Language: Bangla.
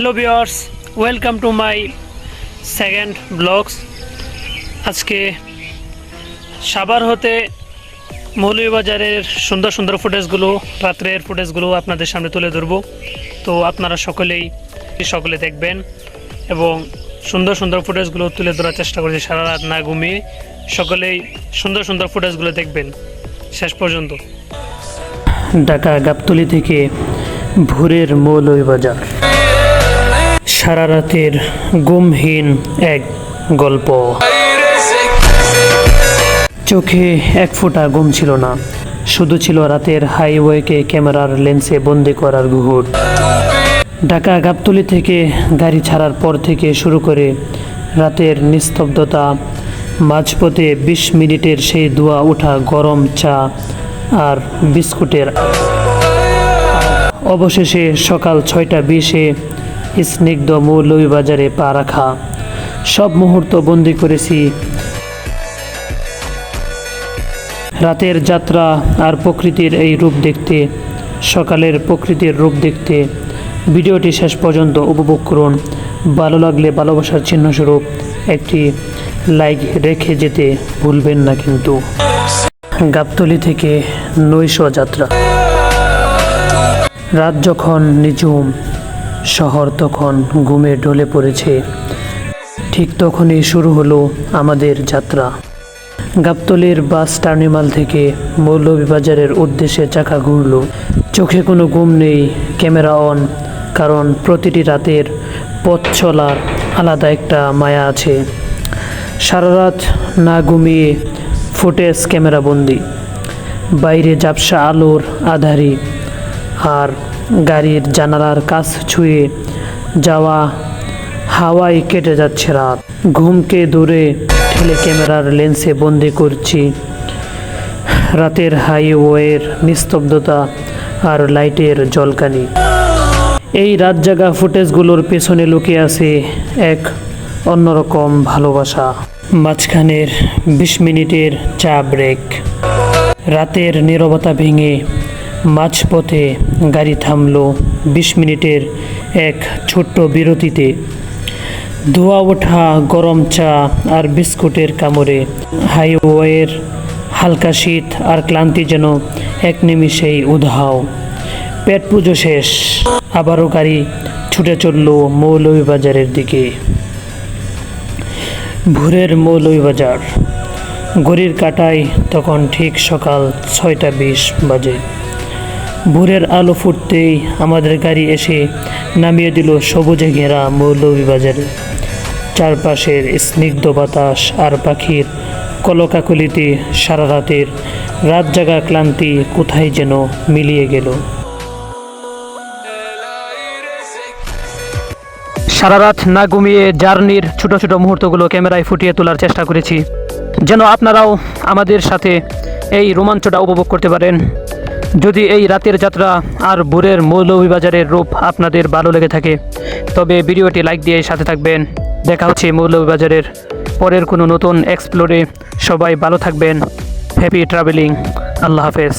Hello viewers, welcome to my second blogs. আজকে সাভার হতে মৌলভীবাজারের সুন্দর সুন্দর ফুটেজগুলো, রাত্রের ফুটেজগুলো আপনাদের সামনে তুলে ধরবো। তো আপনারা সকলে দেখবেন এবং সুন্দর সুন্দর ফুটেজগুলো তুলে ধরার চেষ্টা করছি সারা রাত না ঘুমিয়ে। সকলেই সুন্দর সুন্দর ফুটেজগুলো দেখবেন শেষ পর্যন্ত। ঢাকা গাবতলী থেকে ভোরের মৌলভীবাজার, সারা রাতের গুমহীন এক গল্প। চোখে এক ফোঁটা ঘুম ছিল না, শুধু ছিল রাতের হাইওয়েকে ক্যামেরার লেন্সে বন্দি করার ঘুর। ঢাকা গাবতলী থেকে গাড়ি ছাড়ার পর থেকে শুরু করে রাতের নিস্তব্ধতা, মাঝপথে 20 মিনিটের সেই ধোয়া ওঠা গরম চা আর বিস্কুটের, অবশেষে সকাল 6:20-এ স্নিগ্ধ মৌলভীবাজারে পা রাখা। সব মুহূর্ত বন্দি করেছি রাতের যাত্রা আর প্রকৃতির এই রূপ দেখতে, সকালের প্রকৃতির রূপ দেখতে। ভিডিওটি শেষ পর্যন্ত উপভোগ করুন। ভালো লাগলে ভালোবাসার চিহ্নস্বরূপ একটি লাইক রেখে যেতে ভুলবেন না কিন্তু। গাবতলী থেকে নৈশ যাত্রা। রাত যখন নিঝুম, শহর তখন ঘুমে ঢলে পড়েছে, ঠিক তখনই শুরু হলো আমাদের যাত্রা। গাবতলীর বাস টার্মিনাল থেকে মৌলভীবাজারের উদ্দেশ্যে চাকা ঘুরল। চোখে কোনো ঘুম নেই, ক্যামেরা অন, কারণ প্রতিটি রাতের পথ চলার আলাদা একটা মায়া আছে। সারা রাত না ঘুমিয়ে ফুটেজ ক্যামেরা বন্দি। বাইরে ঝাপসা আলোর আধারি আর গাড়ির জানালার কাছ ছুঁয়ে যাওয়া হাওয়ায় কেটে যাচ্ছে রাত। ঘুমকে দূরে ঠেলে ক্যামেরার লেন্সে বন্দি করছি রাতের হাইওয়ের নিস্তব্ধতা আর লাইটের ঝলকানি। এই রাত জাগা ফুটেজগুলোর পেছনে লুকিয়ে আছে এক অন্যরকম ভালোবাসা। মাঝখানের 20 মিনিটের চা ব্রেক, রাতের নীরবতা ভেঙে মাঝপথে গাড়ি থামলো 20 মিনিটের এক ছোট্ট বিরতিতে। ধোয়া ওঠা গরম চা আর বিস্কুটের কামড়ে হাইওয়ের হালকা শীত আর ক্লান্তি যেন এক নিমিষেই উধাও। পেট পুজো শেষ, আবারও গাড়ি ছুটে চলল মৌলভীবাজারের দিকে। ভোরের মৌলভীবাজার, ঘড়ির কাঁটায় তখন ঠিক সকাল 6:20 বাজে। ভোরের আলো ফুটতেই আমাদের গাড়ি এসে নামিয়ে দিল সবুজে ঘেরা মৌলভীবাজারে। চারপাশের স্নিগ্ধ বাতাস আর পাখির কলকাকলিতে সারা রাতের রাত জাগা ক্লান্তি কোথায় যেন মিলিয়ে গেল। সারা রাত না ঘুমিয়ে জার্নির ছোট ছোট মুহূর্তগুলো ক্যামেরায় ফুটিয়ে তোলার চেষ্টা করেছি, যেন আপনারাও আমাদের সাথে এই রোমাঞ্চটা উপভোগ করতে পারেন। যদি এই রাতের যাত্রা আর ভোরের মৌলভীবাজারের রূপ আপনাদের ভালো লেগে থাকে, তবে ভিডিওটি লাইক দিয়ে সাথে থাকবেন। দেখা হচ্ছে মৌলভীবাজারের পরের কোনো নতুন এক্সপ্লোরে। সবাই ভালো থাকবেন। Happy travelling. আল্লাহ হাফেজ।